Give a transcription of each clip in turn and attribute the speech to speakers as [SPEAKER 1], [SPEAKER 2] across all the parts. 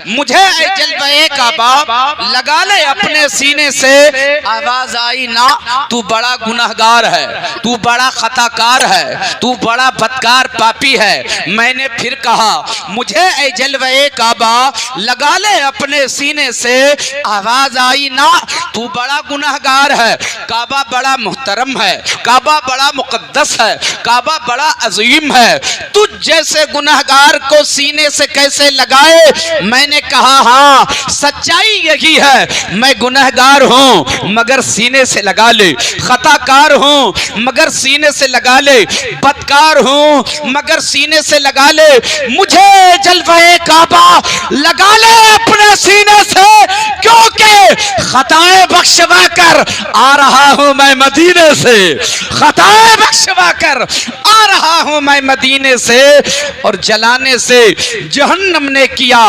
[SPEAKER 1] मुझे जलवे काबा लगा ले अपने सीने से, आवाज आई ना तू बड़ा गुनहगार है, तू बड़ा खताकार है, तू बड़ा बदकार पापी है। मैंने फिर कहा मुझे जलवे काबा लगा ले अपने सीने से, आवाज आई ना तू बड़ा गुनहगार है। काबा बड़ा मुहतरम है, काबा बड़ा मुकद्दस है, काबा बड़ा अजीम है, तुझ जैसे गुनहगार को सीने से कैसे लगाए। मैंने कहा हाँ सच्चाई यही है, मैं गुनहगार हूं मगर सीने से लगा ले, खताकार हूं मगर सीने से लगा ले, बदकार हूं मगर सीने से लगा ले। मुझे जलवे काबा लगा ले अपने सीने से, क्योंकि खताएं बख्शवा कर आ रहा हूं मैं मदीने से, खताएं बख्शवा कर आ रहा हूं मैं मदीने से। और जलाने से जहन्नम ने किया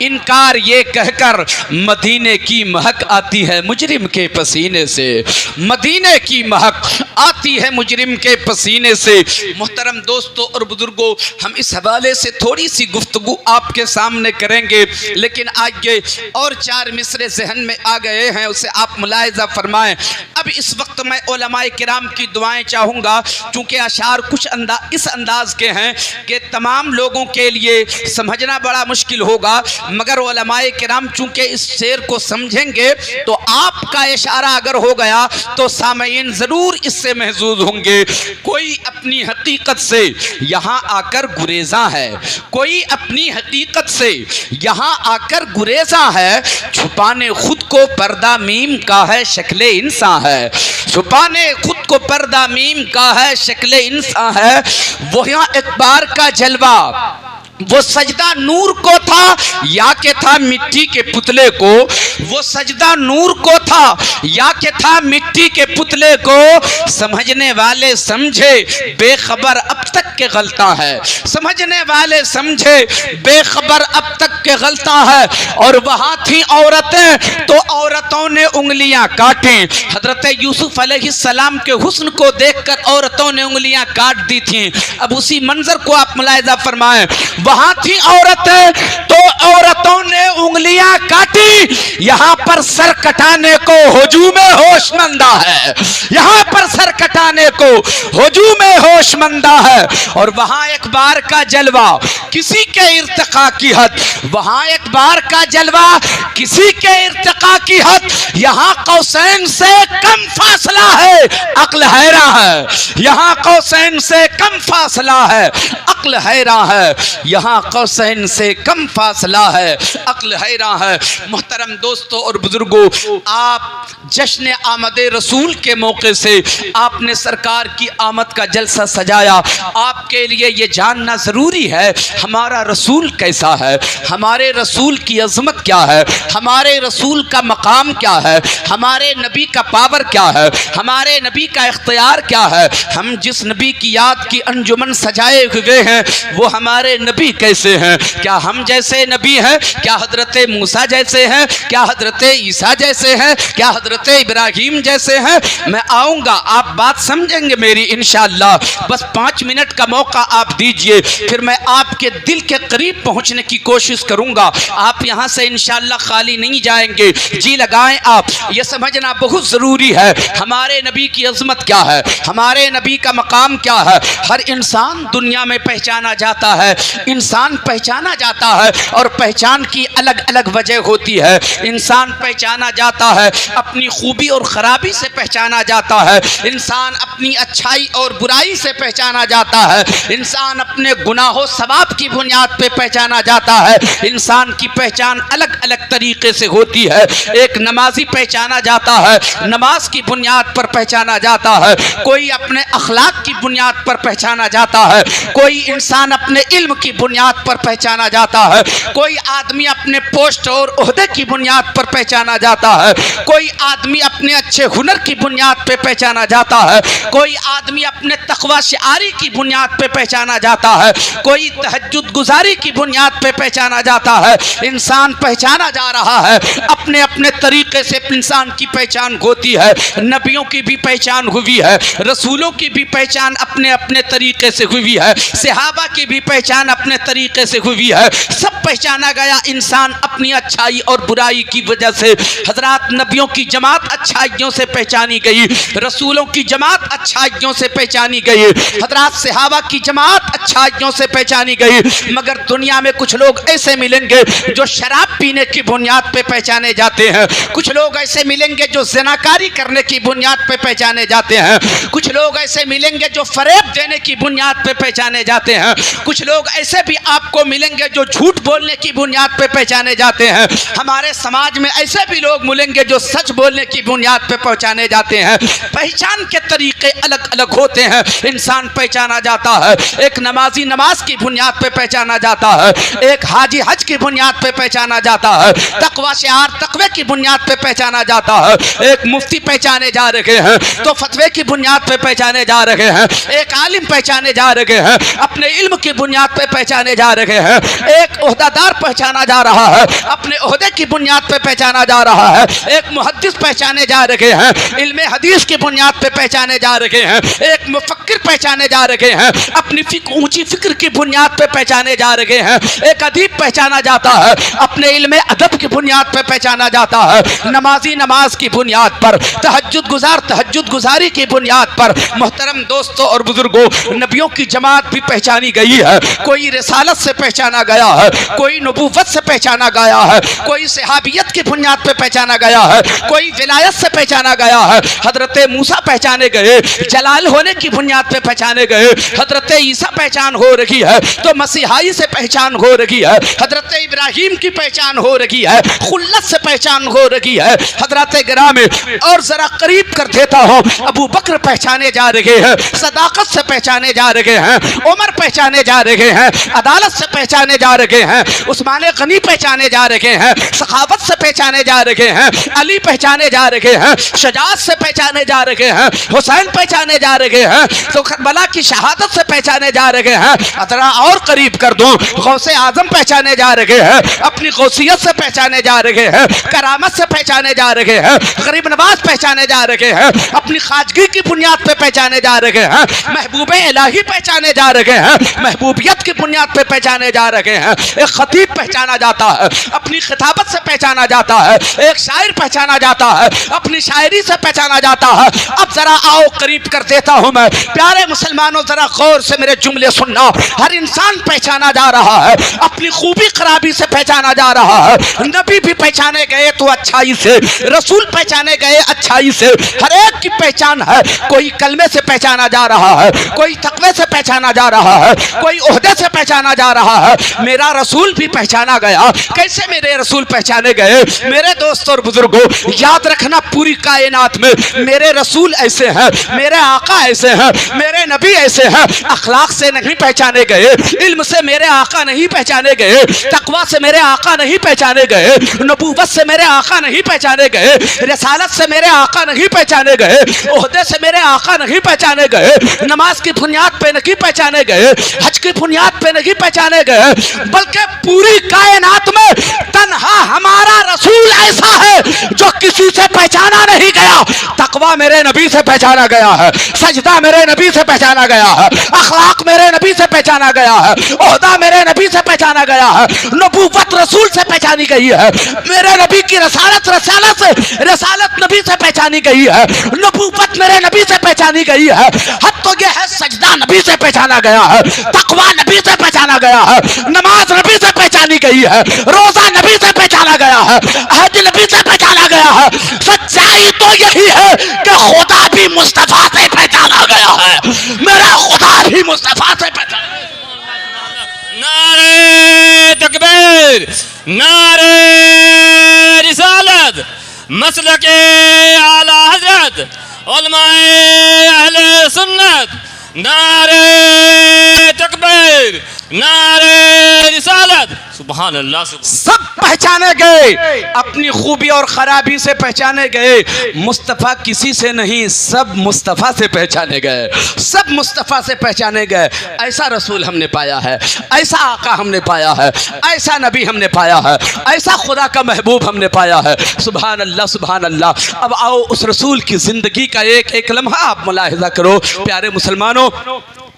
[SPEAKER 1] इनकार ये कहकर, मदीने की महक आती है मुजरिम के पसीने से, मदीने की महक आती है मुजरिम के पसीने से। मोहतरम दोस्तों और बुजुर्गों, हम इस हवाले से थोड़ी सी गुफ्तगू आपके सामने करेंगे, लेकिन आगे और 4 मिसरे जहन में आ गए हैं, उसे आप मुलाहिजा फरमाएं। अब इस वक्त मैं उलमाए किराम की दुआएं चाहूँगा, चूँकि अशार कुछ इस अंदाज के हैं कि तमाम लोगों के लिए समझना बड़ा मुश्किल होगा, मगर उलमाए किराम चूँकि इस शेर को समझेंगे तो आपका इशारा अगर हो गया तो सामईन ज़रूर इससे महजूज होंगे। कोई अपनी हकीकत से यहाँ आकर गुरेज़ा है, कोई अपनी हकीकत से यहाँ आकर गुरेज़ा है, छुपाने खुद को पर्दा मीम का है शक्ले इंसान है, छुपाने खुद को पर्दा मीम का है शक्ले इंसान है। वो यहाँ एक बार का जलवा, वो सजदा नूर को था या के था मिट्टी के पुतले को, वो सजदा नूर को था या के था मिट्टी के पुतले को। समझने वाले समझे बेखबर अब तक के गलता है, समझने वाले समझे बेखबर अब तक के गलता है। और वहाँ थी औरतें तो औरतों ने उंगलियां काटी, हजरत यूसुफ अलैहिस्सलाम के हुस्न को देखकर औरतों ने उंगलियां काट दी थी। अब उसी मंजर को आप मुलाहिजा फरमाएं, वहां थी औरतें तो औरतों ने उंगलियां काटी, यहां पर सर कटाने को हुजूम होशमंदा है, यहां पर सर कटाने को हुजूम होशमंदा है। और वहां एक बार का जलवा किसी के इर्तिका की हद, वहां एक बार का जलवा किसी के इर्तिका की हद, यहां कौसैन से कम फासला है अक्ल हैरां है, यहां कौसैन से कम फासला है अक्ल हैरां है, यहाँ कौसैन से कम फासला है अक्ल हैरां है। मोहतरम दोस्तों और बुजुर्गों, आप जश्न आमद रसूल के मौके से आपने सरकार की आमद का जलसा सजाया। आपके लिए ये जानना ज़रूरी है हमारा रसूल कैसा है, हमारे रसूल की अज़मत क्या है, हमारे रसूल का मकाम क्या है, हमारे नबी का पावर क्या है, हमारे नबी का इख्तियार क्या है। हम जिस नबी की याद की अंजुमन सजाए हुए हैं वो हमारे नबी कैसे हैं, क्या हम जैसे नबी हैं, क्या हजरत मूसा जैसे हैं, क्या हजरत ईसा जैसे हैं, क्या हजरत इब्राहिम जैसे हैं। मैं आऊँगा, आप बात समझेंगे मेरी इंशाअल्लाह। बस 5 मिनट का मौका आप दीजिए, फिर मैं आपके दिल के करीब पहुँचने की कोशिश करूँगा। आप यहाँ से इंशाअल्लाह खाली नहीं जाएंगे, जी लगाएं आप। ये समझना बहुत ज़रूरी है हमारे नबी की अज़मत क्या है, हमारे नबी का मकाम क्या है। हर इंसान दुनिया में पहचाना जाता है, इंसान पहचाना जाता है और पहचान की अलग अलग वजह होती है। इंसान पहचाना जाता है अपनी खूबी और ख़राबी से पहचाना जाता है, इंसान अपनी अच्छाई और बुराई से पहचाना जाता है, इंसान अपने गुनाहों सवाब की बुनियाद पे पहचाना जाता है। इंसान की पहचान अलग अलग तरीके से होती है। एक नमाजी पहचाना जाता है, नमाज की बुनियाद पर पहचाना जाता है, कोई अपने अखलाक की बुनियाद पर पहचाना जाता है, कोई इंसान अपने इल्म की बुनियाद पर पहचाना जाता है, कोई आदमी अपने पोस्ट और ओहदे की बुनियाद पर पहचाना जाता है, कोई आदमी अपने अच्छे हुनर की बुनियाद पे पहचाना जाता है, कोई आदमी अपने तकवा शिआरी की बुनियाद पे पहचाना जाता है, कोई तहज्जुद गुजारी की बुनियाद पे पहचाना जाता है। इंसान पहचाना जा रहा है, अपने अपने तरीके से इंसान की पहचान होती है। नबियों की भी पहचान हुई है, रसूलों की भी पहचान अपने अपने तरीके से हुई है, सहाबा की भी पहचान अपने तरीके से हुई है। सब पहचाना गया इंसान अपनी अच्छाई और बुराई की वजह से। हजरात, नबियों की जमात अच्छाइयों से पहचानी गई, रसूलों की जमात अच्छाइयों से पहचानी गई, हजरात सहाबा की जमात अच्छाइयों से पहचानी गई। मगर दुनिया में कुछ लोग ऐसे मिलेंगे जो शराब पीने की बुनियाद पे पहचाने जाते हैं, कुछ लोग ऐसे मिलेंगे जो ज़िनाकारी करने की बुनियाद पे पहचाने जाते हैं, कुछ लोग ऐसे मिलेंगे जो फरेब देने की बुनियाद पे पहचाने जाते हैं, कुछ लोग ऐसे भी आपको मिलेंगे जो झूठ बोलने की बुनियाद पे पहचाने जाते हैं। हमारे समाज में ऐसे भी लोग मिलेंगे जो सच बोलने की बुनियाद पे पहचाने जाते हैं। पहचान के तरीके अलग अलग होते हैं, इंसान पहचाना जाता है। एक नमाजी नमाज की बुनियाद पे पहचाना जाता है, एक हाजी हज की बुनियाद पे पहचाना जाता है, तकवा शिआर तकवे की बुनियाद पे पहचाना जाता है। एक मुफ्ती पहचाने जा रहे हैं तो फतवे की बुनियाद पे पहचाने जा रहे हैं, एक आलिम पहचाने जा रहे हैं अपने इल्म की बुनियाद पे पहचाने जा रहे हैं, एक ओहदादार पहचाना जा रहा है अपने ओहदे की बुनियाद पे पहचाना जा रहा है, एक मुहद्दिस पहचाने जा रहे हैं इल्मे हदीस की बुनियाद पे पहचाने जा रहे हैं, एक मुफक्किर पहचाने जा रहे हैं अपनी ऊंची फिक्र की बुनियाद पे पहचाने जा रहे हैं, एक अदीब पहचाना जाता है अपने इल्मे अदब की बुनियाद पे पहचाना जाता है, नमाजी नमाज की बुनियाद पर, तहज्जुद गुजार तहज्जुद गुजारी की बुनियाद पर। मोहतरम दोस्तों और बुजुर्गों, नबियों की जमात भी पहचानी गई है। कोई रिसालत से पहचाना गया है, कोई नबूवत से पहचाना गया है, कोई सहाबियत की बुनियाद पे पहचाना गया है, कोई विलायत से पहचाना गया है। हजरत मूसा पहचाने गए, जलाल होने की बुनियाद पे पहचाने गए। हजरत ईसा पहचान हो रही है तो मसीहाई से पहचान हो रही है। हजरत इब्राहिम की पहचान हो रही है, खुल्लत से पहचान हो रही है। हजरत गिरामी और जरा करीब कर देता हूँ, अबू बकर पहचाने जा रहे हैं, सदाकत से पहचाने जा रहे हैं, उमर पहचाने जा रहे हैं, अदालत से पहचाने जा रहे हैं, उस्मान गनी पहचाने जा रहे हैं, सखावत से पहचाने जा रहे हैं, अली पहचाने जा रहे हैं, शजात से पहचाने जा रहे हैं, हुसैन पहचाने जा रहे हैं, तो करबला की शहादत से पहचाने जा रहे हैं। अतरा और करीब कर दूं, गौसे आजम पहचाने जा रहे हैं, अपनी गौसियत से पहचाने जा रहे हैं, करामत से पहचाने जा रहे हैं, गरीब नवाज पहचाने जा रहे हैं, अपनी खाजगी की बुनियाद पे पहचाने जा रहे हैं, महबूबे इलाही पहचाने जा रहे हैं, महबूबियत की बुनियाद पे पहचाने जा रहे हैं। एक खतीब पहचाना जाता है, अपनी खिताबत से पहचाना जाता है, एक शायर पहचाना जाता है, अपनी शायरी से पहचाना जाता है। अब जरा आओ करीब कर देता हूं मैं, प्यारे मुसलमानों जरा गौर से मेरे जुमले सुनना। हर इंसान पहचाना जा रहा है, अपनी खूबी खराबी से पहचाना जा रहा है। नबी भी पहचाने गए तो अच्छाई से, रसूल पहचाने गए अच्छाई से। हर एक की पहचान है, कोई कलमे से पहचाना जा रहा है, कोई तकवे से पहचाना जा रहा है, कोई ओहदे से पहचाना जा रहा है। मेरा रसूल भी पहचाना गया। कैसे मेरे रसूल पहचाने गए? मेरे दोस्तों और बुजुर्गों, याद रखना पूरी कायनात में मेरे रसूल ऐसे हैं, मेरे आका ऐसे हैं, मेरे नबी ऐसे हैं। अखलाक से नहीं पहचाने गए, इल्म से मेरे आका नहीं पहचाने गए, तकवा से मेरे आका नहीं पहचाने गए, नबूवत से मेरे आका नहीं पहचाने गए, रिसालत से मेरे आका नहीं पहचाने गए, ओहदे से मेरे आका नहीं पहचाने गए, नमाज की बुनियाद पे नहीं पहचाने गए, हज की बुनियाद पे नहीं पहचाने गए, बल्कि पूरी कायनात में तन्हा हमारा रसूल ऐसा है जो किसी से पहचाना नहीं गया। तकवा मेरे नबी से पहचाना गया है, सजदा मेरे नबी से पहचाना गया है, अखलाक मेरे नबी से पहचाना गया है, ओहदा मेरे नबी से पहचाना गया है, नबूवत रसूल से पहचानी गई है, मेरे नबी की रसालत रसालत नबी से पहचानी गई है, नबूवत मेरे नबी से पहचानी गई है। हद तो यह है सजदा नबी से पहचाना गया है, तकवा नबी से पहचाना गया है, नमाज नबी से पहचानी गई है, रोजा नबी से पहचाना गया है, हज नबी से पहचाना गया है। सच्चाई तो यही है कि खुदा भी मुस्तफा से पहचाना गया है, मेरा खुदा भी मुस्तफा से पहचाना।
[SPEAKER 2] नारे तकबीर, नारे रिसालत, मसलके आला हजरत, उलमाए अहले सुन्नत। नारे तकबीर, नारे रिसालत। सुभान अल्लाह।
[SPEAKER 1] सब पहचाने गए, अपनी खूबी और खराबी से पहचाने गए। मुस्तफ़ा किसी से नहीं, सब मुस्तफ़ा से पहचाने गए, सब मुस्तफ़ा से पहचाने गए। ऐसा रसूल हमने पाया है, ऐसा आका हमने पाया है, ऐसा नबी हमने पाया है, ऐसा खुदा का महबूब हमने पाया है। सुभान अल्लाह, सुभान अल्लाह। अब आओ उस रसूल की ज़िंदगी का एक एक लम्हा आप मुलाहिज़ा करो। प्यारे मुसलमानों,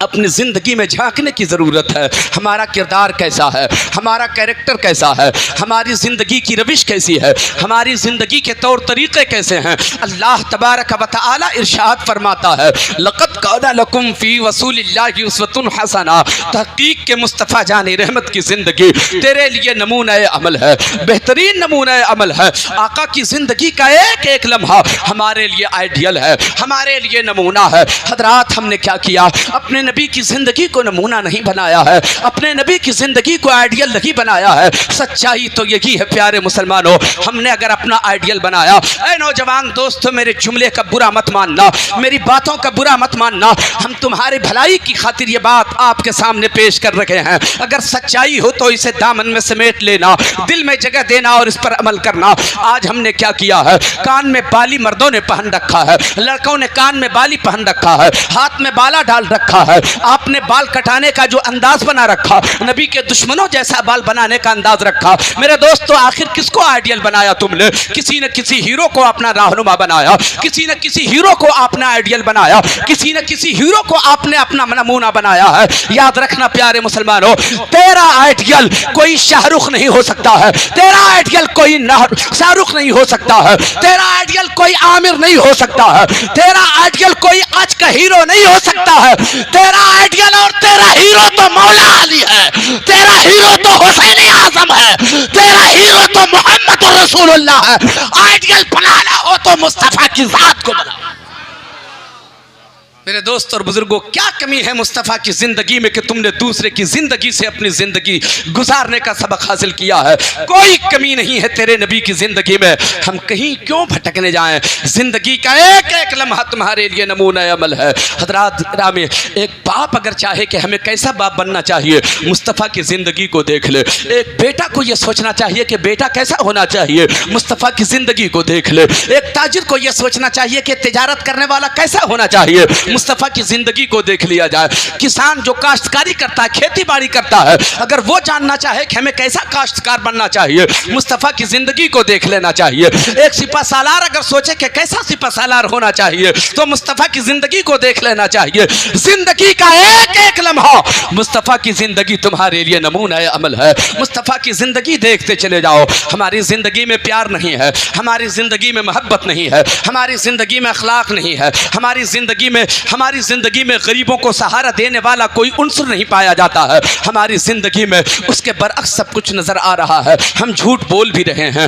[SPEAKER 1] अपनी ज़िंदगी में झांकने की ज़रूरत है। हमारा किरदार कैसा है, हमारा कैरेक्टर कैसा है, हमारी ज़िंदगी की रविश कैसी है, हमारी ज़िंदगी के तौर तरीक़े कैसे हैं। अल्लाह तबारक व तआला इरशाद फरमाता है, लक़द काना लकुम फ़ी रसूलिल्लाहि उस्वतुन हसना। तहक़ीक़ के मुस्तफ़ा जान रहमत की ज़िंदगी तेरे लिए नमूना अमल है, बेहतरीन नमूना अमल है। आका की ज़िंदगी का एक एक लम्हा हमारे लिए आइडियल है, हमारे लिए नमूना है। हज़रात, हमने क्या किया? अपने नबी की जिंदगी को नमूना नहीं बनाया है, अपने नबी की जिंदगी को आइडियल नहीं बनाया है। सच्चाई तो यही है प्यारे मुसलमानों, हमने अगर अपना आइडियल बनाया। ऐ नौजवान दोस्तों, मेरे जुमले का बुरा मत मानना, मेरी बातों का बुरा मत मानना। हम तुम्हारी भलाई की खातिर ये बात आपके सामने पेश कर रहे हैं। अगर सच्चाई हो तो इसे दामन में समेट लेना, दिल में जगह देना और इस पर अमल करना। आज हमने क्या किया है? कान में बाली मर्दों ने पहन रखा है, लड़कों ने कान में बाली पहन रखा है, हाथ में बाला डाल रखा है। आपने बाल कटाने का जो अंदाज बना रखा, नबी के दुश्मनों जैसा बाल बनाने का अंदाज रखा। मेरे दोस्तों, आखिर किसको आइडियल बनाया तुमने? किसी न किसी हीरो को अपना रहनुमा बनाया, किसी न किसी हीरो को आपने आइडियल बनाया, किसी न किसी हीरो को आपने अपना नमूना बनाया है। याद रखना प्यारे मुसलमानों, तेरा आइडियल कोई शाहरुख नहीं हो सकता है, तेरा आइडियल कोई शाहरुख नहीं हो सकता है, तेरा आइडियल कोई आमिर नहीं हो सकता है, तेरा आइडियल कोई आज का हीरो नहीं हो सकता है। तेरा आइडियल और तेरा हीरो तो मौला अली है, तेरा हीरो तो हुसैन आजम है, तेरा हीरो तो मोहम्मद रसूलुल्लाह है। आइडियल बनाना हो तो मुस्तफा की जात को बनाओ। मेरे दोस्त और बुजुर्गों, क्या कमी है मुस्तफ़ा की ज़िंदगी में कि तुमने दूसरे की ज़िंदगी से अपनी ज़िंदगी गुजारने का सबक हासिल किया है? कोई कमी नहीं है तेरे नबी की ज़िंदगी में। हम कहीं क्यों भटकने जाएं? ज़िंदगी का एक एक लम्हा तुम्हारे लिए नमूना अमल है। हज़रात ग्रामी, एक बाप अगर चाहे कि हमें कैसा बाप बनना चाहिए, मुस्तफ़ा की ज़िंदगी को देख ले। एक बेटा को यह सोचना चाहिए कि बेटा कैसा होना चाहिए, मुस्तफ़ा की ज़िंदगी को देख ले। एक ताजिर को यह सोचना चाहिए कि तिजारत करने वाला कैसा होना चाहिए, मुस्तफ़ा की जिंदगी को देख लिया जाए। किसान जो काश्तकारी करता है, खेती बाड़ी करता है, अगर वो जानना चाहे कि हमें कैसा काश्तकार बनना चाहिए, मुस्तफ़ा की जिंदगी को देख लेना चाहिए। एक सिपा सालार अगर सोचे कि कैसा सिपा सालार होना चाहिए, तो मुस्तफ़ा की जिंदगी को देख लेना चाहिए। जिंदगी का एक एक लम्हा मुस्तफ़ा की जिंदगी तुम्हारे लिए नमूना अमल है। मुस्तफ़ा की जिंदगी देखते चले जाओ। हमारी जिंदगी में प्यार नहीं है, हमारी जिंदगी में मोहब्बत नहीं है, हमारी जिंदगी में अखलाक नहीं है, हमारी जिंदगी में गरीबों को सहारा देने वाला कोई उन्सर नहीं पाया जाता है। हमारी जिंदगी में उसके बरअक्स सब कुछ नजर आ रहा है। हम झूठ बोल भी रहे हैं,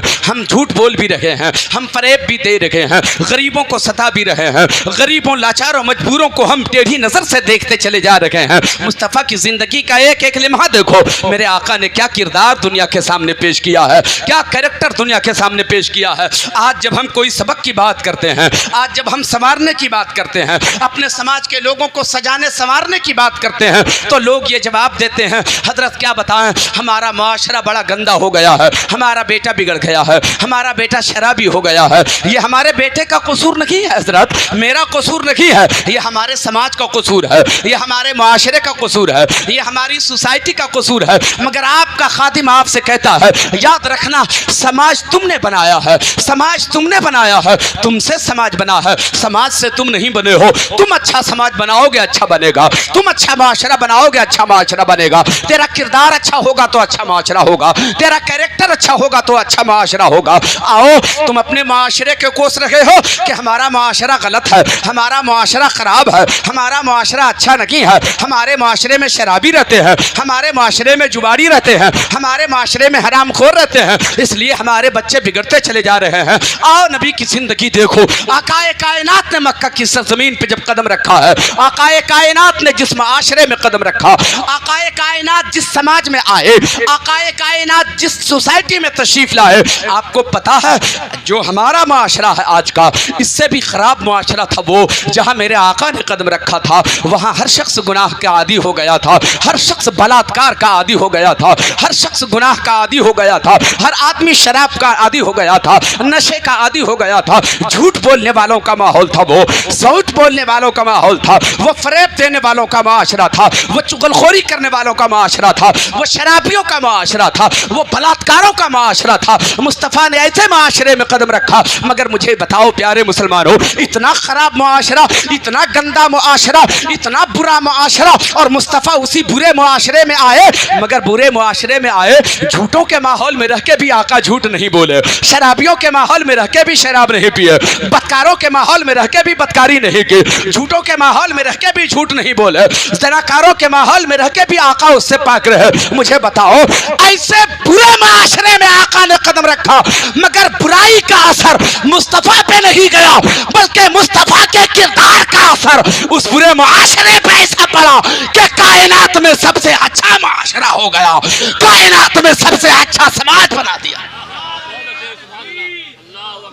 [SPEAKER 1] हम फरेब भी दे रहे हैं, गरीबों को सता भी रहे हैं, गरीबों लाचारों मजबूरों को हम टेढ़ी नजर से देखते चले जा रहे हैं। मुस्तफ़ा की जिंदगी का एक एक लम्हा देखो, मेरे आका ने क्या किरदार दुनिया के सामने पेश किया है, क्या कैरेक्टर दुनिया के सामने पेश किया है। आज जब हम कोई सबक की बात करते हैं, आज जब हम संवारने की बात करते हैं, अपने समाज के लोगों को सजाने संवारने की बात करते हैं, तो लोग ये जवाब देते हैं, हजरत क्या बताएं, हमारा माशरा बड़ा गंदा हो गया है, हमारा बेटा बिगड़ गया है, हमारा बेटा शराबी हो गया है। ये हमारे बेटे का कसूर नहीं है हजरत, मेरा कसूर नहीं है, ये हमारे समाज का कसूर है, ये हमारे माशरे का कसूर है, ये हमारी सोसाइटी का कसूर है। मगर आपका खादिम आपसे कहता है, याद रखना, समाज तुमने बनाया है, समाज तुमने बनाया है, तुमसे समाज बना है, समाज से तुम नहीं बने हो। तुम अच्छा समाज बनाओगे, अच्छा बनेगा, तुम अच्छा माशरा बनाओगे, अच्छा माशरा बनेगा। तेरा किरदार अच्छा होगा तो अच्छा माशरा होगा, तेरा कैरेक्टर अच्छा होगा तो अच्छा माशरा होगा। आओ, तुम अपने माशरे के कोस रहे हो कि हमारा माशरा गलत है, हमारा माशरा खराब है, हमारा माशरा अच्छा नहीं है, हमारे माशरे में शराबी रहते हैं, हमारे माशरे में जुबाड़ी रहते हैं, हमारे माशरे में हरामखोर रहते हैं, इसलिए हमारे बच्चे बिगड़ते चले जा रहे हैं। आओ नबी की जिंदगी देखो। आकाए कायनात ने मक्का की सरजमीन पे जब कदम कदम रखा है, आकाए कायनात ने जिस माशरे में कदम रखा, आकाए कायनात जिस समाज में आए, आकाए कायनात जिस सोसाइटी में तशरीफ लाए, आपको पता है जो हमारा माशरा है आज का, इससे भी खराब माशरा था वो जहां मेरे आका ने कदम रखा था। वहां हर शख्स गुनाह का आदी हो गया था, हर शख्स बलात्कार का आदी हो गया था, हर शख्स गुनाह का आदी हो गया था, हर आदमी शराब का आदी हो गया था, नशे का आदी हो गया था, झूठ बोलने वालों का माहौल था, वो झूठ बोलने वालों का माहौल था, वो फरेब देने वालों का माशरा था, वो चुगलखोरी करने वालों का माशरा था, वो शराबियों का माशरा था, वो बलात्कारों का माशरा था। मुस्तफ़ा ने ऐसे माशरे में कदम रखा। मगर मुझे बताओ प्यारे मुसलमानों, इतना खराब मुआशरा, इतना गंदा मुआशरा, इतना बुरा मुआशरा, और मुस्तफ़ा उसी बुरे मुआशरे में आए। मगर बुरे मुआशरे में आए, झूठों के माहौल में रह के भी आका झूठ नहीं बोले, शराबियों के माहौल में रह के भी शराब नहीं पिए, बदकारों के माहौल में रह के भी बदकारी नहीं की, झूठों के माहौल में रह के भी झूठ नहीं बोले, ज़नाकारों के माहौल में रह के भी आका उससे पाक रहे। मुझे बताओ, ऐसे बुरे माशरे में आका ने कदम रखा, मगर बुराई का असर मुस्तफ़ा पे नहीं गया, बल्कि मुस्तफ़ा के किरदार का असर उस बुरे माशरे पे ऐसा पड़ा कि कायनात में सबसे अच्छा माशरा हो गया, कायनात में सबसे अच्छा समाज बना दिया।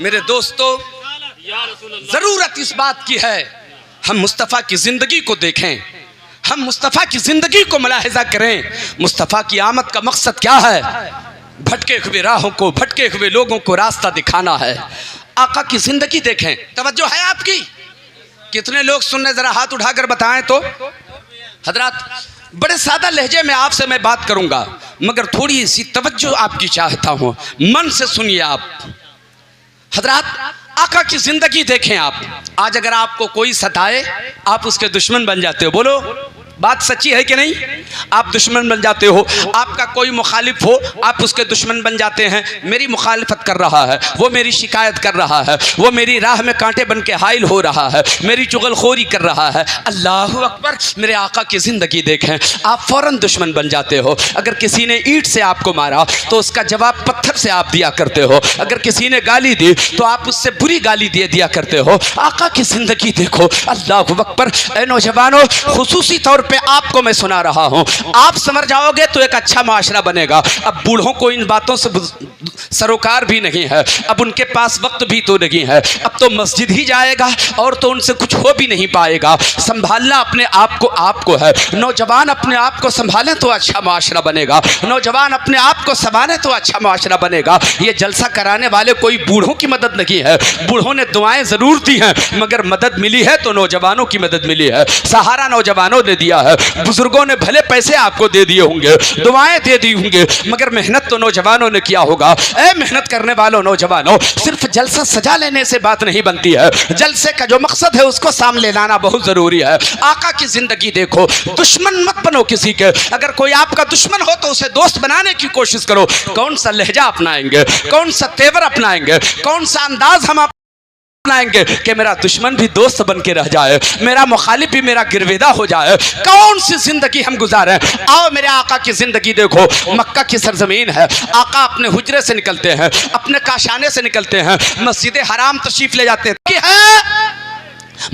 [SPEAKER 1] मेरे दोस्तों, जरूरत इस बात की है हम मुस्तफ़ा की जिंदगी को देखें, हम मुस्तफ़ा की जिंदगी को मुलाहिजा करें। मुस्तफ़ा की आमद का मकसद क्या है? भटके हुए राहों को, भटके हुए लोगों को रास्ता दिखाना है। आका की जिंदगी देखें। तवज्जो है आपकी? कितने लोग सुन रहे, जरा हाथ उठाकर बताएं तो। हजरात, बड़े सादा लहजे में आपसे मैं बात करूंगा, मगर थोड़ी सी तवज्जो आपकी चाहता हूं, मन से सुनिए आप। हजरात, आका की जिंदगी देखें आप। आज अगर आपको कोई सताए, आप उसके दुश्मन बन जाते हो। बोलो, बात सच्ची है कि नहीं? आप दुश्मन बन जाते हो। आपका कोई मुखालिफ हो, आप उसके दुश्मन बन जाते हैं। मेरी मुखालिफत कर रहा है, वो मेरी शिकायत कर रहा है, वो मेरी राह में कांटे बन के हाइल हो रहा है, मेरी चुगलखोरी कर रहा है। अल्लाह अकबर, मेरे आका की ज़िंदगी देखें, आप फ़ौरन दुश्मन बन जाते हो। अगर किसी ने ईंट से आपको मारा तो उसका जवाब पत्थर से आप दिया करते हो। अगर किसी ने गाली दी तो आप उससे बुरी गाली दे दिया करते हो। आका की ज़िंदगी देखो। अल्लाह अकबर। ऐ नौजवानों, खुसूसी तौर पे आपको मैं सुना रहा हूं, आप समझ जाओगे तो एक अच्छा माशरा बनेगा। अब बूढ़ों को इन बातों से सरोकार भी नहीं है, अब उनके पास वक्त भी तो नहीं है, अब तो मस्जिद ही जाएगा और तो उनसे कुछ हो भी नहीं पाएगा। संभालना अपने आप को है। नौजवान अपने आप को संभालें तो अच्छा माशरा बनेगा, नौजवान अपने आप को संभालें तो अच्छा माशरा बनेगा। ये जलसा कराने वाले कोई बूढ़ों की मदद नहीं है। बूढ़ों ने दुआएं जरूर दी हैं, मगर मदद मिली है तो नौजवानों की मदद मिली है, सहारा नौजवानों ने दिया है। बुजुर्गों ने भले पैसे आपको दे दिए होंगे, दुआएं दे दी होंगे, मगर मेहनत तो नौजवानों ने किया होगा। ऐ मेहनत करने वालों नौजवानों, सिर्फ जलसा सजा लेने से बात नहीं बनती है। जलसे का जो मकसद है उसको सामने लाना बहुत जरूरी है। आका की जिंदगी देखो। दुश्मन मत बनो किसी के। अगर कोई आपका दुश्मन हो तो उसे दोस्त बनाने की कोशिश करो। कौन सा लहजा अपनाएंगे, कौन सा तेवर अपनाएंगे, कौन सा अंदाज हम अपनाएंगे कि मेरा दुश्मन भी दोस्त बन के रह जाए, मेरा मुखालिफ भी मेरा गिरवेदा हो जाए। कौन सी जिंदगी हम गुजारें? आओ मेरे आका की जिंदगी देखो। मक्का की सरजमीन है। आका अपने हुजरे से निकलते हैं, अपने काशाने से निकलते हैं, मस्जिद हराम तशरीफ ले जाते हैं।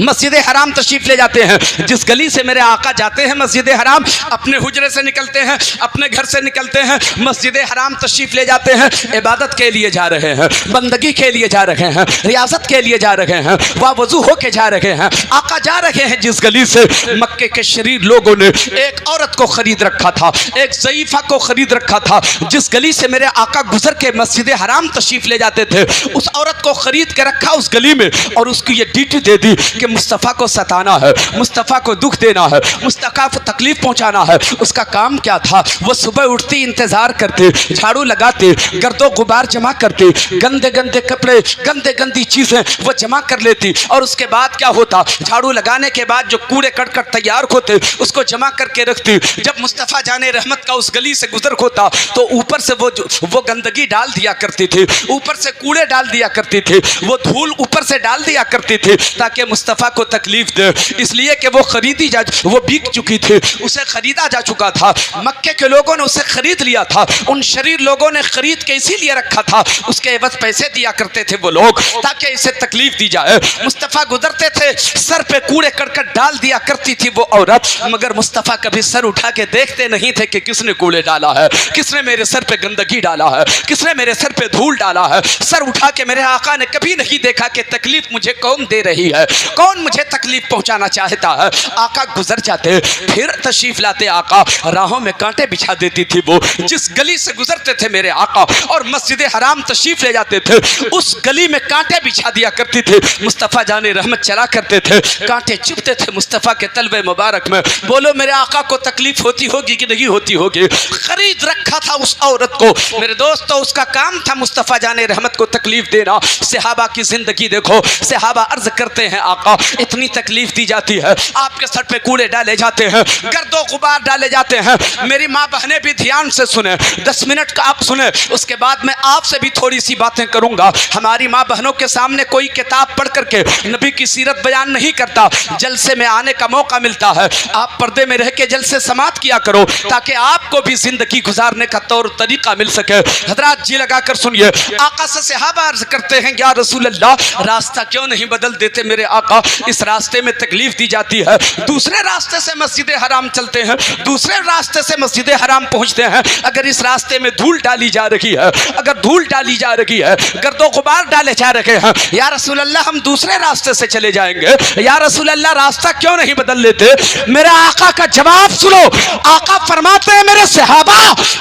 [SPEAKER 1] मस्जिद हराम तशरीफ ले जाते हैं। जिस गली से मेरे आका जाते हैं मस्जिद हराम, अपने हुजरे से निकलते हैं, अपने घर से निकलते हैं, मस्जिद हराम तशरीफ ले जाते हैं। इबादत के लिए जा रहे हैं, बंदगी के लिए जा रहे हैं, रियासत के लिए जा रहे हैं, वावजू होके जा रहे हैं। आका जा रहे हैं जिस गली से, मक्के के शरीर लोगों ने एक औरत को खरीद रखा था, एक ज़ईफ़ा को खरीद रखा था। जिस गली से मेरे आका गुजर के मस्जिद हराम तशरीफ ले जाते थे, उस औरत को खरीद के रखा उस गली में, और उसको ये ड्यूटी दे दी कि मुस्तफ़ा को सताना है, मुस्तफ़ा को दुख देना है, मुस्तफ़ा को तकलीफ पहुंचाना है। उसका काम क्या था? वो सुबह उठती, इंतजार करते, झाड़ू लगाते, गर्दो गुबार जमा करते, गंदे गंदे कपड़े, गंदे गंदी चीजें वो जमा कर लेती। और उसके बाद क्या होता? झाड़ू लगाने के बाद जो कूड़े कटकर तैयार होते उसको जमा करके रखती। जब मुस्तफ़ा जाने रहमत का उस गली से गुजर होता तो ऊपर से वो गंदगी डाल दिया करती थी, ऊपर से कूड़े डाल दिया करती थी, वो धूल ऊपर से डाल दिया करती थी, ताकि मुस्तफ़ा मुस्तफ़ा को तकलीफ दे, इसलिए कि वो खरीदी जा, वो बिक चुकी थी, उसे खरीदा जा चुका था। मक्के के लोगों ने उसे खरीद लिया था, उन शरीर लोगों ने खरीद के इसीलिए रखा था, उसके एवज पैसे दिया करते थे वो लोग ताकि इसे तकलीफ दी जाए। मुस्तफ़ा गुजरते थे, सर पे कूड़े करकट डाल दिया करती थी वो औरत, मगर मुस्तफ़ा कभी सर उठा के देखते नहीं थे कि किसने कूड़े डाला है, किसने मेरे सर पे गंदगी डाला है, किसने मेरे सर पे धूल डाला है। सर उठा के मेरे आका ने कभी नहीं देखा कि तकलीफ मुझे कौन दे रही है, कौन मुझे तकलीफ पहुंचाना चाहता है। आका गुजर जाते, फिर तशरीफ लाते आका, राहों में कांटे बिछा देती थी वो। जिस गली से गुजरते थे मेरे आका और मस्जिद हराम तशरीफ ले जाते थे, उस गली में कांटे बिछा दिया करती थी। मुस्तफ़ा जाने रहमत चला करते थे, कांटे चुभते थे मुस्तफ़ा के तलवे मुबारक में। बोलो मेरे आका को तकलीफ होती होगी कि नहीं होती होगी। खरीद रखा था उस औरत को मेरे दोस्तों, उसका काम था मुस्तफ़ा जाने रहमत को तकलीफ देना। सहाबा की जिंदगी देखो, सहाबा अर्ज करते हैं आका इतनी तकलीफ दी जाती है, आपके सर पे कूड़े डाले जाते हैं, गर्दो गुबार डाले जाते हैं। मेरी माँ बहनें भी ध्यान से सुने, 10 मिनट का आप सुने, उसके बाद मैं आपसे भी थोड़ी सी बातें करूंगा। हमारी माँ बहनों के सामने कोई किताब पढ़ करके नबी की सीरत बयान नहीं करता, जलसे में आने का मौका मिलता है। आप पर्दे में रह के जलसे समात किया करो ताकि आपको भी जिंदगी गुजारने का तौर तरीका मिल सके। हजरात जी लगाकर सुनिए, आका से सहाबा अर्ज करते हैं या रसूल अल्लाह, रास्ता क्यों नहीं बदल देते मेरे आका, इस रास्ते में तकलीफ दी जाती है। दूसरे रास्ते से मस्जिद हराम चलते हैं, दूसरे रास्ते से मस्जिद हराम पहुंचते हैं, अगर इस रास्ते में धूल डाली जा रही है, अगर धूल डाली जा रही है, गर्दो गुबार डाले जा रहे हैं, या रसूल अल्लाह हम दूसरे रास्ते से चले जाएंगे, या रसूल अल्लाह रास्ता क्यों नहीं बदल लेते। मेरे आका का जवाब सुनो, आका फरमाते हैं मेरे सहाबा,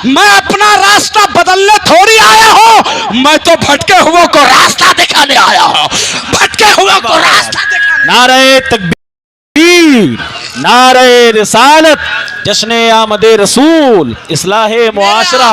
[SPEAKER 1] मैं अपना रास्ता बदलने थोड़ी आया हूं, मैं तो भटके हुए को रास्ता दिखाने आया हूं, भटके हुए को रास्ता दिखाने।
[SPEAKER 3] नारे तकबीर, नारे रिसालत, जश्ने आमदे रसूल, इस्लाहे मुआशरा।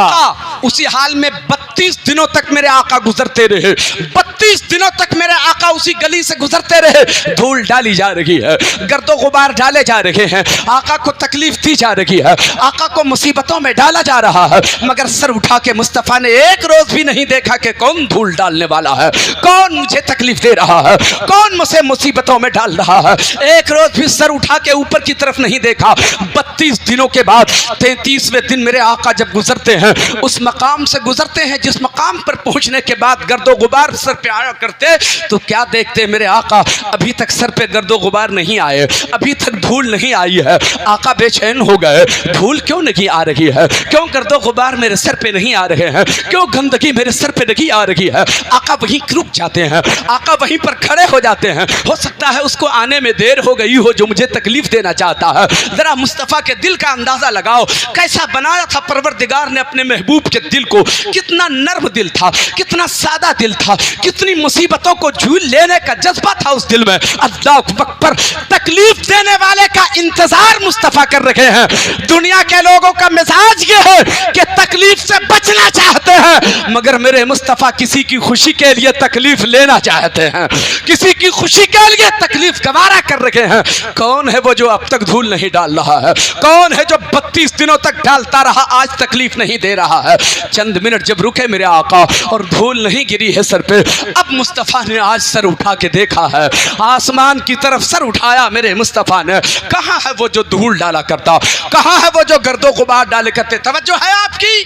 [SPEAKER 1] उसी हाल में 32 दिनों तक मेरे आका गुजरते रहे, 32 दिनों तक मेरे आका उसी गली से गुजरते रहे। धूल डाली जा रही है, गर्दो गुबार डाले जा रहे हैं, आका को तकलीफ दी जा रही है, आका को मुसीबतों में डाला जा रहा है, मगर सर उठा के मुस्तफ़ा ने एक रोज भी नहीं देखा कि कौन धूल डालने वाला है, कौन मुझे तकलीफ दे रहा है, कौन मुझे मुसीबतों में डाल रहा है। एक रोज भी सर उठा के ऊपर की तरफ नहीं देखा। 32 दिनों के बाद 33वें दिन मेरे आका जब गुजरते हैं, उस मकाम से गुजरते हैं जिस मकाम पर पहुंचने के बाद गर्दो गुबार सर पे आया करते, तो क्या देखते मेरे आका, अभी तक सर पे गर्दो गुबार नहीं आए, अभी तक धूल नहीं आई है। आका बेचैन हो गए, धूल क्यों नहीं आ रही है, क्यों गर्दो गुबार मेरे सर पे नहीं आ रहे हैं, क्यों गंदगी मेरे सर पे नहीं आ रही है। आका वहीं रुक जाते हैं, आका वहीं पर खड़े हो जाते हैं। हो सकता है उसको आने में देर हो गई हो जो मुझे तकलीफ देना चाहता है। जरा मुस्तफ़ा के दिल का अंदाजा लगाओ, कैसा बनाया था परवरदिगार ने अपने महबूब के दिल को, कितना नर्म दिल था, कितना सादा दिल था, कितनी मुसीबतों को झूल लेने का जज्बा था उस दिल में। अल्लाह अकबर, तकलीफ देने वाले का इंतजार मुस्तफ़ा कर रहे हैं। दुनिया के लोगों का मिजाज ये है कि तकलीफ से बचना चाहते हैं, मगर मेरे मुस्तफ़ा किसी की खुशी के लिए तकलीफ लेना चाहते हैं, किसी की खुशी के लिए तकलीफ गवारा कर रहे हैं। कौन है वो जो अब तक धूल नहीं डाल रहा है, कौन है जो 32 दिनों तक डालता रहा, आज तकलीफ नहीं दे रहा है। चंद मिनट जब रुके मेरे आका और धूल नहीं गिरी है सर पे, अब मुस्तफ़ा ने आज सर उठा के देखा है, आसमान की तरफ सर उठाया मेरे मुस्तफ़ा ने। कहाँ है वो जो धूल डाला करता, कहाँ है वो जो गर्दो गुबार डाले करते। तवज्जो है आपकी,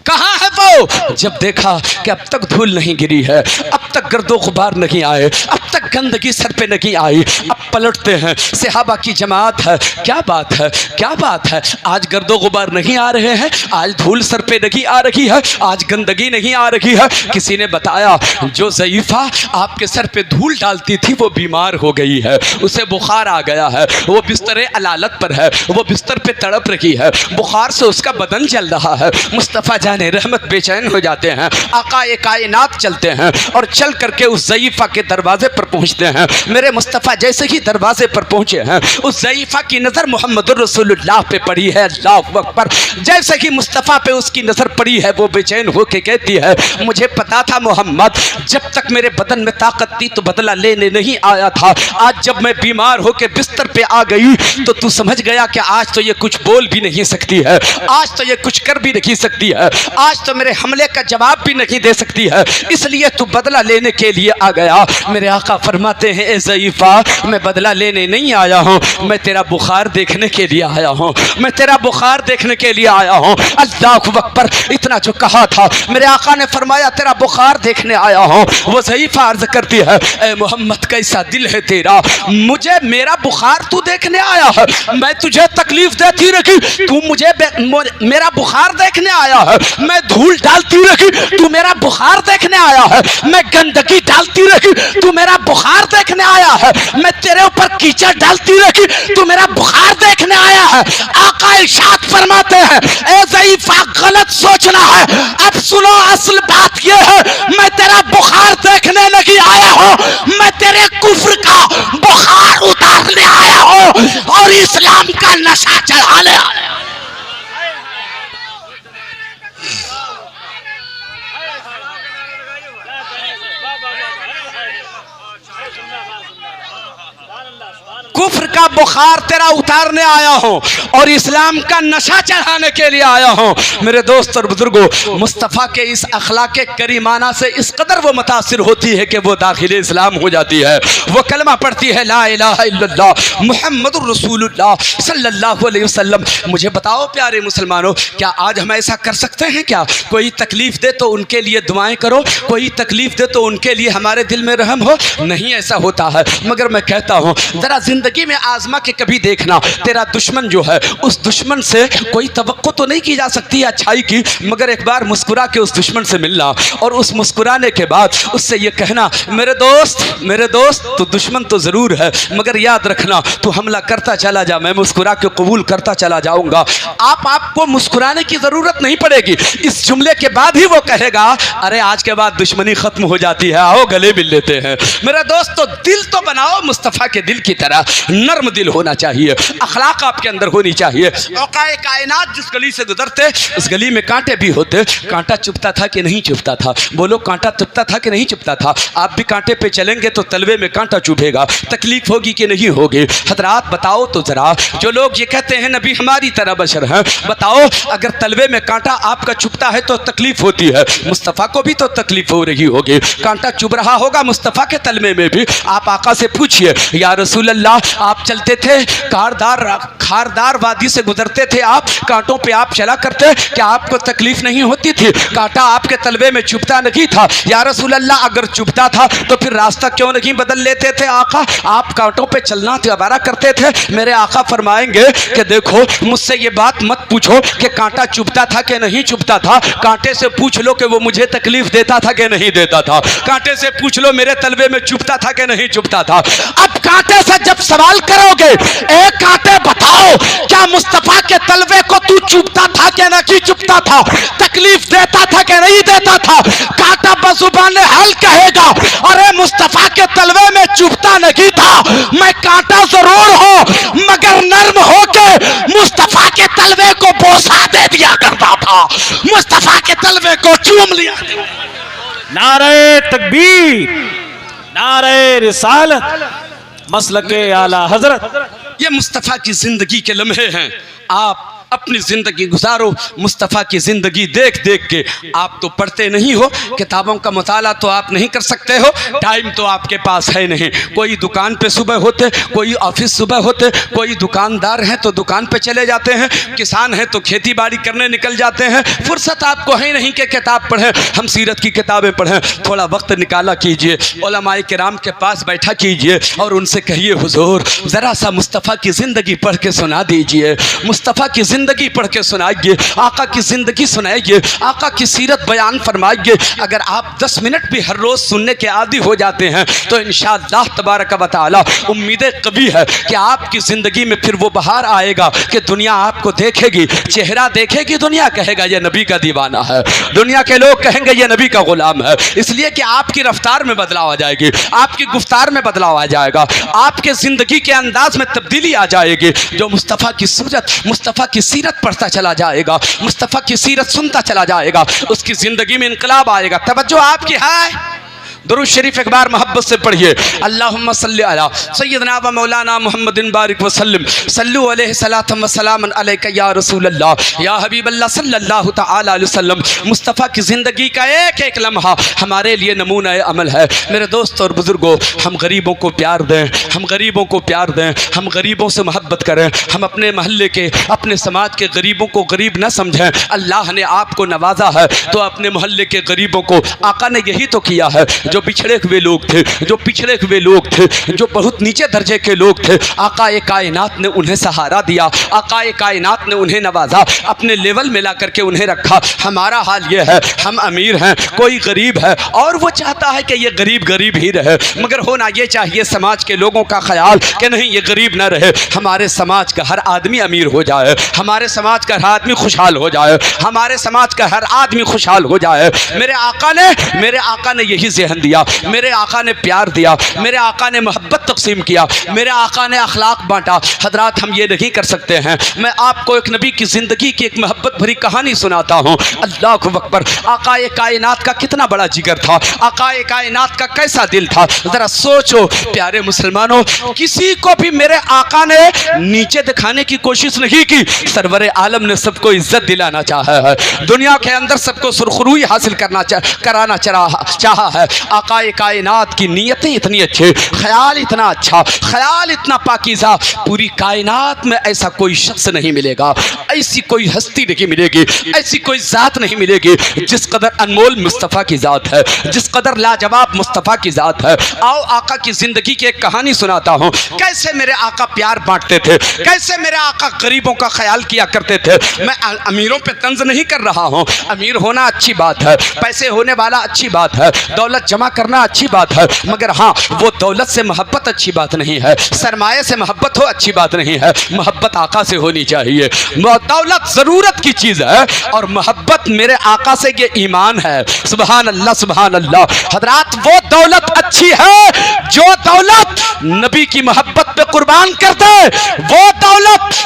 [SPEAKER 1] कहाँ है वो? जब देखा कि अब तक धूल नहीं गिरी है, अब तक गर्दो गुबार नहीं आए, अब तक गंदगी सर पे नहीं आई, अब पलटते हैं, सहाबा की जमात है, क्या बात है, क्या बात है, आज गर्दो गुबार नहीं आ रहे हैं, आज धूल सर पे नहीं आ रही है, आज गंदगी नहीं आ रही है। किसी ने बताया जो ज़ईफ़ा आपके सर पे धूल डालती थी वो बीमार हो गई है, उसे बुखार आ गया है, वो बिस्तर अलालत पर है, वो बिस्तर पे तड़प रही है, बुखार से उसका बदन जल रहा है। मुस्तफ़ा जाने रहमत बेचैन हो जाते हैं, आकाए कायनात चलते हैं और चल करके उस ज़ईफ़ा के दरवाजे पर पहुंचते हैं। मेरे मुस्तफ़ा जैसे ही दरवाजे पर पहुंचे हैं, उस ज़ईफ़ा की नज़र मोहम्मदुर रसूलुल्लाह पे पड़ी है। अल्लाहु अकबर। जैसे ही मुस्तफ़ा पे उसकी नज़र पड़ी है, वो बेचैन होके कहती है, मुझे पता था मोहम्मद, जब तक मेरे बदन में ताकत थी तो बदला लेने नहीं आया था, आज जब मैं बीमार होके बिस्तर पे आ गई तो तू समझ गया कि आज तो ये कुछ बोल भी नहीं सकती है, आज तो ये कुछ कर भी नहीं सकती है, आज तो मेरे हमले का जवाब भी नहीं दे सकती है, इसलिए तू बदला लेने के लिए आ गया। मेरे आका फरमाते हैं ए ज़ईफ़ा, मैं बदला लेने नहीं आया हूँ, मैं तेरा बुखार देखने के लिए आया हूँ, मैं तेरा बुखार देखने के लिए आया हूँ। अल्लाह अकबर। इतना जो कहा था मेरे आका ने फरमाया तेरा बुखार देखने आया हूँ। वो ज़ईफ़ा अर्ज़ करती है ए मोहम्मद कैसा दिल है तेरा, मुझे मेरा बुखार तू देखने आया है, मैं तुझे तकलीफ देती रखी, तू मुझे मेरा बुखार देखने आया है, मैं धूल डालती रखी, तू मेरा बुखार देखने आया है, मैं गंदगी डालती रखी, तू मेरा बुखार देखने आया है, मैं तेरे ऊपर कीचड़ डालती रखी, तू मेरा बुखार देखने आया है। आका इरशाद फरमाते हैं ए ज़ईफ़ा गलत सोचना है, अब सुनो असल बात ये है, मैं तेरा बुखार देखने नहीं आया हूँ, मैं तेरे कुफ्र का बुखार उतारने आया हूँ और इस्लाम का नशा चढ़ाने आया हूँ। कुफ्र का बुखार तेरा उतारने आया हूँ और इस्लाम का नशा चढ़ाने के लिए आया हूँ। मेरे दोस्त और बुजुर्गों, मुस्तफ़ा के इस अखलाक करीमाना से इस कदर वो मुतासिर होती है कि वो दाखिले इस्लाम हो जाती है। वो कलमा पढ़ती है ला इलाहा इल्लल्लाह मुहम्मदुर रसूलुल्लाह सल्लल्लाहु अलैहि वसल्लम। मुझे बताओ प्यारे मुसलमानों, क्या आज हम ऐसा कर सकते हैं क्या? कोई तकलीफ़ दे तो उनके लिए दुआएं करो, कोई तकलीफ़ दे तो उनके लिए हमारे दिल में रहम हो? नहीं ऐसा होता है। मगर मैं कहता हूँ ज़रा ज़िंदगी में आजमा के कभी देखना, तेरा दुश्मन जो है उस दुश्मन से कोई तवक्को तो नहीं की जा सकती अच्छाई की, मगर एक बार मुस्कुरा के उस दुश्मन से मिलना और उस मुस्कुराने के बाद उससे ये कहना मेरे दोस्त तो दुश्मन तो ज़रूर है मगर याद रखना तू हमला करता चला जा, मैं मुस्कुरा के कबूल करता चला जाऊंगा। आपको मुस्कुराने की ज़रूरत नहीं पड़ेगी। इस जुमले के बाद ही वो कहेगा अरे आज के बाद दुश्मनी ख़त्म हो जाती है, आओ गले मिल लेते हैं। मेरे दोस्तों, दिल तो बनाओ मुस्तफ़ा के दिल की तरह, नर्म दिल होना चाहिए, अखलाक आपके अंदर होनी चाहिए। औकाए कायनात जिस गली से गुजरते उस गली में कांटे भी होते, कांटा चुभता था कि नहीं चुभता था? बोलो, कांटा चुभता था कि नहीं चुभता था? आप भी कांटे पे चलेंगे तो तलवे में कांटा चुभेगा, तकलीफ होगी कि नहीं होगी? हजरात बताओ तो जरा, जो लोग ये कहते हैं नबी हमारी तरह बशर हैं, बताओ अगर तलवे में कांटा आपका चुभता है तो तकलीफ होती है, मुस्तफ़ा को भी तो तकलीफ हो रही होगी, कांटा चुभ रहा होगा मुस्तफ़ा के तलवे में भी। आप आका से पूछिए या रसूल अल्लाह, आप चलते थे खारदार वादी से गुजरते थे, आप कांटों पे आप चला करते, क्या आपको तकलीफ नहीं होती थी? कांटा आपके तलवे में चुभता नहीं था? या रसूल अल्लाह अगर चुभता था तो फिर रास्ता क्यों नहीं बदल लेते थे आका? आप कांटों पे चलना दोबारा करते थे। मेरे आका फरमाएंगे कि देखो मुझसे ये बात मत पूछो कि कांटा चुभता था कि नहीं चुभता था, कांटे से पूछ लो कि वो मुझे तकलीफ देता था कि नहीं देता था, कांटे से पूछ लो मेरे तलवे में चुभता था कि नहीं चुभता था। अब कांटे से जब सवाल करोगे, एक कांटे बताओ क्या मुस्तफा के तलवे को तू चुभता था कि नहीं चुभता था, तकलीफ देता था कि नहीं देता था? कांटा बजुबान हल कहेगा अरे मुस्तफा के तलवे में चुभता नहीं था, मैं कांटा जरूर हूं मगर नर्म होके मुस्तफा के तलवे को बोसा दे दिया करता था, मुस्तफा के तलवे को चूम लिया।
[SPEAKER 3] नारे तकबीर, नारे रिसालत, मसलके आला हजरत।
[SPEAKER 1] ये मुस्तफ़ा की ज़िंदगी के लम्हे हैं। आप अपनी ज़िंदगी गुजारो मुस्तफ़ा की ज़िंदगी देख देख के। आप तो पढ़ते नहीं हो, किताबों का मुताला तो आप नहीं कर सकते हो, टाइम तो आपके पास है नहीं। कोई दुकान पे सुबह होते, कोई ऑफिस सुबह होते, कोई दुकानदार हैं तो दुकान पे चले जाते हैं, किसान हैं तो खेती बाड़ी करने निकल जाते हैं। फुर्सत आपको है नहीं कि किताब पढ़ें, हम सीरत की किताबें पढ़ें। थोड़ा वक्त निकाला कीजिए, उलमाए किराम के पास बैठा कीजिए और उनसे कहिए हुजूर ज़रा सा मुस्तफ़ा की ज़िंदगी पढ़ के सुना दीजिए, मुस्तफ़ा की ज़िंदगी पढ़ के सुनाइए, आका की ज़िंदगी सुनाइए, आका की सीरत बयान फरमाइए। अगर आप 10 मिनट भी हर रोज़ सुनने के आदी हो जाते हैं तो इंशाअल्लाह तबारक व तआला उम्मीदें कभी है कि आपकी ज़िंदगी में फिर वो बहार आएगा कि दुनिया आपको देखेगी, चेहरा देखेगी, दुनिया कहेगा ये नबी का दीवाना है, दुनिया के लोग कहेंगे ये नबी का गुलाम है। इसलिए कि आपकी रफ्तार में बदलाव आ जाएगी, आपकी गुफ्तार में बदलाव आ जाएगा, आपके ज़िंदगी के अंदाज में तब्दीली आ जाएगी। जो मुस्तफ़ा की सूरत, मुस्तफ़ा की सीरत पढ़ता चला जाएगा, मुस्तफ़ा की सीरत सुनता चला जाएगा, उसकी ज़िंदगी में इनकलाब आएगा। तवज्जो आपकी है, दुरूद शरीफ एक बार मोहब्बत से पढ़िए। अल्लाहुम्मा सल्ली अला सय्यदना व मौलाना मुहम्मदिन बारिक व सल्लिम सल्लु अलैहि सलातम व सलामन अलैका या रसूल अल्लाह या हबीब अल्लाह सल्लल्लाहु तआला अलैहि वसल्लम। मुस्तफ़ा की ज़िंदगी का एक एक लम्हा हमारे लिए नमूना अमल है। मेरे दोस्त और बुज़ुर्गों, हम गरीबों को प्यार दें, हम गरीबों को प्यार दें, हम गरीबों से मोहब्बत करें। हम अपने मोहल्ले के, अपने समाज के गरीबों को गरीब न समझें। अल्लाह ने आपको नवाजा है तो अपने मोहल्ले के गरीबों को, आका ने यही तो किया है। जो पिछड़े हुए लोग थे, जो पिछड़े हुए लोग थे, जो बहुत नीचे दर्जे के लोग थे, आका कायनात ने उन्हें सहारा दिया, आका कायनात ने उन्हें नवाजा, अपने लेवल में ला करके उन्हें रखा। हमारा हाल ये है, हम अमीर हैं, कोई गरीब है और वो चाहता है कि ये गरीब गरीब ही रहे, मगर होना ये चाहिए समाज के लोगों का ख्याल कि नहीं ये गरीब ना रहे। हमारे समाज का हर आदमी अमीर हो जाए, हमारे समाज का हर आदमी खुशहाल हो जाए, हमारे समाज का हर आदमी खुशहाल हो जाए। मेरे आका ने यही ज़हन दिया, मेरे आका ने प्यार दिया, मेरे आका ने मोहब्बत तक़सीम किया, मेरे आका ने अखलाक बांटा। हजरात, हम ये नहीं कर सकते हैं। मैं आपको एक नबी की ज़िंदगी की एक मोहब्बत भरी कहानी सुनाता हूँ। अल्लाह अकबर। आका कायनात का कितना बड़ा जिगर था, आका कायनात का कैसा दिल था। ज़रा सोचो प्यारे मुसलमानों, किसी को भी मेरे आका ने नीचे दिखाने की कोशिश नहीं की। सरवरे आलम ने सबको इज्जत दिलाना चाहा है, दुनिया के अंदर सबको सुरखरुई हासिल कराना चाहा है। आका कायनात की नीयतें इतनी अच्छी, ख्याल इतना अच्छा, ख्याल इतना पाकीज़ा, पूरी कायनात में ऐसा कोई शख्स नहीं मिलेगा, ऐसी कोई हस्ती नहीं मिलेगी, ऐसी कोई ज़ात नहीं मिलेगी जिस कदर अनमोल मुस्तफ़ा की ज़ात है, जिस कदर लाजवाब मुस्तफ़ा की ज़ात है। आओ आका की ज़िंदगी की एक कहानी सुनाता हूँ। कैसे मेरे आका प्यार बांटते थे, कैसे मेरे आका गरीबों का ख्याल किया करते थे। मैं अमीरों पे तंज नहीं कर रहा हूँ, अमीर होना अच्छी बात है, पैसे होने वाला अच्छी बात है, दौलत जमा करना अच्छी बात है, मगर हाँ वो दौलत से मोहब्बत अच्छी बात नहीं है, सरमाए से मोहब्बत हो अच्छी बात नहीं है। मोहब्बत आका से होनी चाहिए। दौलत ज़रूरत की चीज़ है और मोहब्बत मेरे आका से ये ईमान है। सुबहान अल्लाह, सुबहान अल्लाह। हजरात, वो दौलत अच्छी है जो दौलत नबी की मोहब्बत पे कुर्बान कर दे। वो दौलत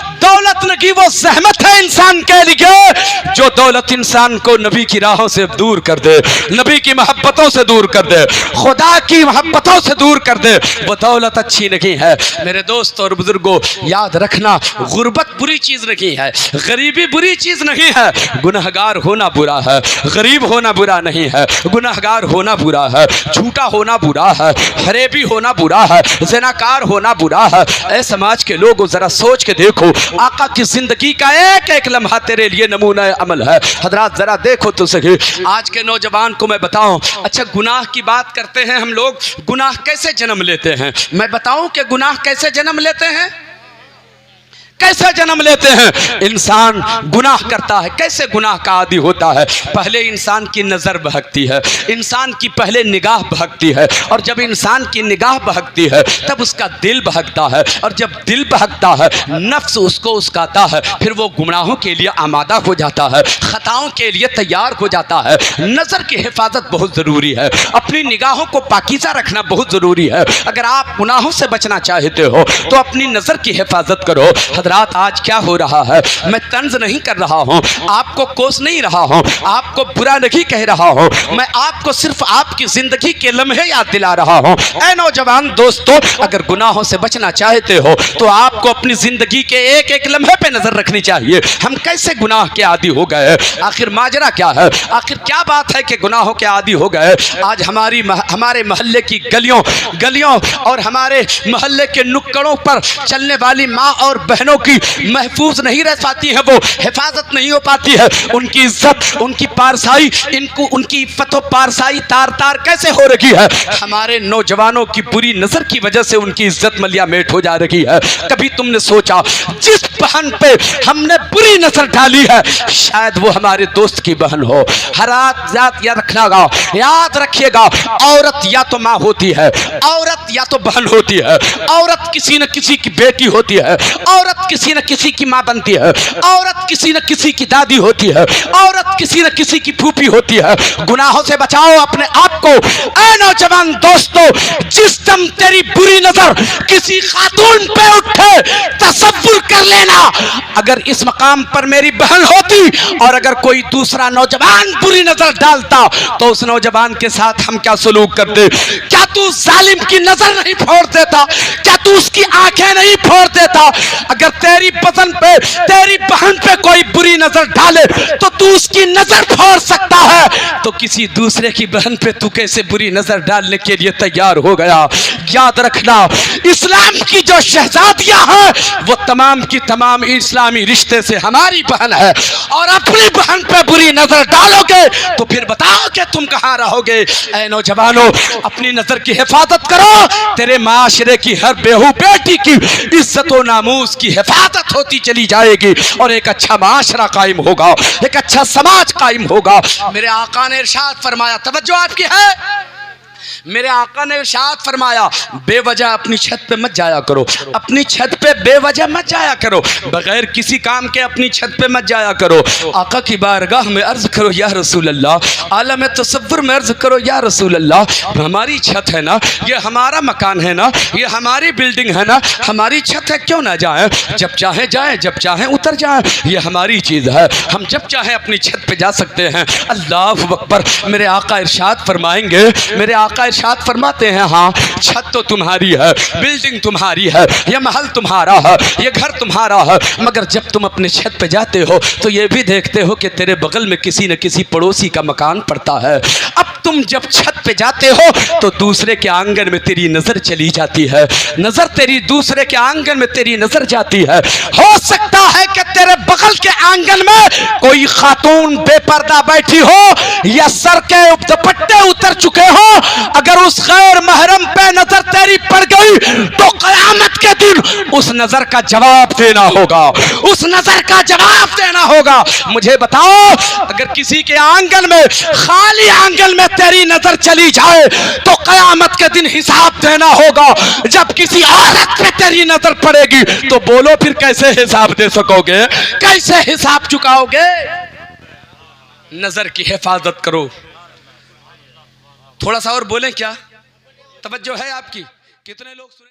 [SPEAKER 1] नहीं, वो ज़हमत है इंसान के लिए जो दौलत इंसान को नबी की राहों से दूर कर दे, नबी की मोहब्बतों से दूर कर दे, खुदा की मोहब्बतों से दूर कर दे। वो दौलत अच्छी नहीं है। मेरे दोस्त और बुजुर्गों, याद रखना, गुर्बत बुरी चीज़ नहीं है, गरीबी बुरी चीज़ नहीं है। गुनहगार होना बुरा है, गरीब होना बुरा नहीं है। गुनहगार होना बुरा है, झूठा होना बुरा है, फरेबी होना बुरा है, ज़िनाकार होना बुरा है। ऐ समाज के लोगों, ज़रा सोच के देखो, आका की ज़िंदगी का एक एक लम्हा तेरे लिए नमूना अमल है। हजरात, ज़रा देखो तो सही। आज के नौजवान को मैं बताऊं, अच्छा गुनाह की बात करते हैं हम लोग, गुनाह कैसे जन्म लेते हैं। मैं बताऊं कि गुनाह कैसे जन्म लेते हैं, कैसे जन्म लेते हैं। इंसान गुनाह करता है, कैसे गुनाह का आदी होता है। पहले इंसान की नज़र बहकती है, इंसान की पहले निगाह बहकती है, और जब इंसान की निगाह बहकती है तब उसका दिल बहकता है, और जब दिल बहकता है नफ्स उसको उसकाता है, फिर वो गुनाहों के लिए आमादा हो जाता है, खताओं के लिए तैयार हो जाता है। नज़र की हिफाजत बहुत ज़रूरी है, अपनी निगाहों को पाकीज़ा रखना बहुत ज़रूरी है। अगर आप गुनाहों से बचना चाहते हो तो अपनी नज़र की हिफाजत करो। रात आज क्या हो रहा है, मैं तंज नहीं कर रहा हूं, आपको कोस नहीं रहा हूं, आपको बुरा नहीं कह रहा हूं, मैं आपको सिर्फ आपकी जिंदगी के लम्हे याद दिला रहा हूं। ऐ नौजवान दोस्तों, अगर गुनाहों से बचना चाहते हो तो आपको अपनी जिंदगी के एक एक लम्हे पे नजर रखनी चाहिए। हम कैसे गुनाह के आदी हो गए, आखिर माजरा क्या है, आखिर क्या बात है कि गुनाहों के आदी हो गए। आज हमारे मोहल्ले की गलियों और हमारे मोहल्ले के नुक्कड़ों पर चलने वाली माँ और बहनों की महफूज नहीं रह पाती है, वो हिफाजत नहीं हो पाती है। उनकी इज्जत, उनकी पारसाई, उनकी इफ्फतो पारसाई तार तार कैसे हो रही है। हमारे नौजवानों की बुरी नजर की वजह से उनकी इज्जत मलिया मेट हो जा रही है। कभी तुमने सोचा जिस बहन पे हमने बुरी नजर डाली है शायद वो हमारे दोस्त की बहन हो। हर रात याद रखिएगा, औरत या तो माँ होती है, औरत या तो बहन होती है, औरत किसी न किसी की बेटी होती है, औरत किसी न किसी की माँ बनती है, औरत किसी न किसी की दादी होती है, औरत किसी न किसी की फूफी होती है। गुनाहों से बचाओ अपने आप को। ऐ नौजवान दोस्तों, जिस दम तेरी बुरी नजर किसी खातून पे उठे, तसव्वुर कर लेना अगर इस मकाम पर मेरी बहन होती और अगर कोई दूसरा नौजवान बुरी नजर डालता तो उस नौजवान के साथ हम क्या सलूक करते? क्या तू जालिम की नजर नहीं फोड़ देता? क्या तू उसकी आंखें नहीं फोड़ देता? अगर तेरी बदन पे, तेरी बहन पे कोई बुरी नजर डाले तो तू उसकी नजर फोड़ सकता है, तो किसी दूसरे की बहन पे तू कैसे बुरी नजर डालने के लिए तैयार हो गया? याद रखना, इस्लाम की जो शहजादियां हैं वो तमाम की तमाम इस्लामी रिश्ते से हमारी बहन है, और अपनी बहन पे बुरी नजर डालोगे तो फिर बताओ कि तुम कहां रहोगे? ऐ नौजवानों, अपनी नजर की हिफाजत करो। तेरे माशरे की हर बेहू बेटी की इज्जत और नामूस की हिफाजत होती चली जाएगी और एक अच्छा माशरा कायम होगा, एक अच्छा समाज कायम होगा। मेरे आका ने इरशाद फरमाया, तवज्जो आपकी है, मेरे आका ने इरशाद फरमाया, बेवजह अपनी छत पे मत जाया करो, अपनी छत पे बेवजह मत जाया करो, बगैर किसी काम के अपनी छत पे मत जाया करो। आका की बारगाह में अर्ज करो या रसूल अल्लाह, आलम तसव्वुर में अर्ज करो या रसूल अल्लाह, हमारी छत है ना, ये हमारा मकान है ना, ये हमारी बिल्डिंग है ना, हमारी छत है, क्यों ना जाए? जब चाहे जाए, जब चाहे उतर जाए, ये हमारी चीज़ है, हम जब चाहे अपनी छत पे जा सकते हैं। अल्लाह अकबर। मेरे आका इरशाद फरमाएंगे, मेरे आका इरशाद फरमाते हैं, हाँ छत तो तुम्हारी है, बिल्डिंग तुम्हारी है, ये महल तुम्हारा है, ये घर तुम्हारा है, मगर जब तुम अपने छत पे जाते हो तो ये भी देखते हो कि तेरे बगल में किसी न किसी पड़ोसी का मकान पड़ता है। अब तुम जब छत पे जाते हो तो दूसरे के आंगन में तेरी नजर चली जाती है, नजर तेरी दूसरे के आंगन में तेरी नजर जाती है। हो सकता है कि तेरे बगल के आंगन में कोई खातून बेपर्दा बैठी हो या सर के दुपट्टे उतर चुके हो, अगर उस गैर महरम पे नजर तेरी पड़ गई तो कयामत के दिन उस नजर का जवाब देना होगा, उस नजर का जवाब देना होगा। मुझे बताओ, अगर किसी के आंगन में, खाली आंगन में तेरी नजर चली जाए तो कयामत के दिन हिसाब देना होगा। जब किसी औरत पे तेरी नजर पड़ेगी तो बोलो फिर कैसे हिसाब दे सकोगे, कैसे हिसाब चुकाओगे? नजर की हिफाजत करो। थोड़ा सा और बोलें क्या? तवज्जो है आपकी? कितने लोग सुने?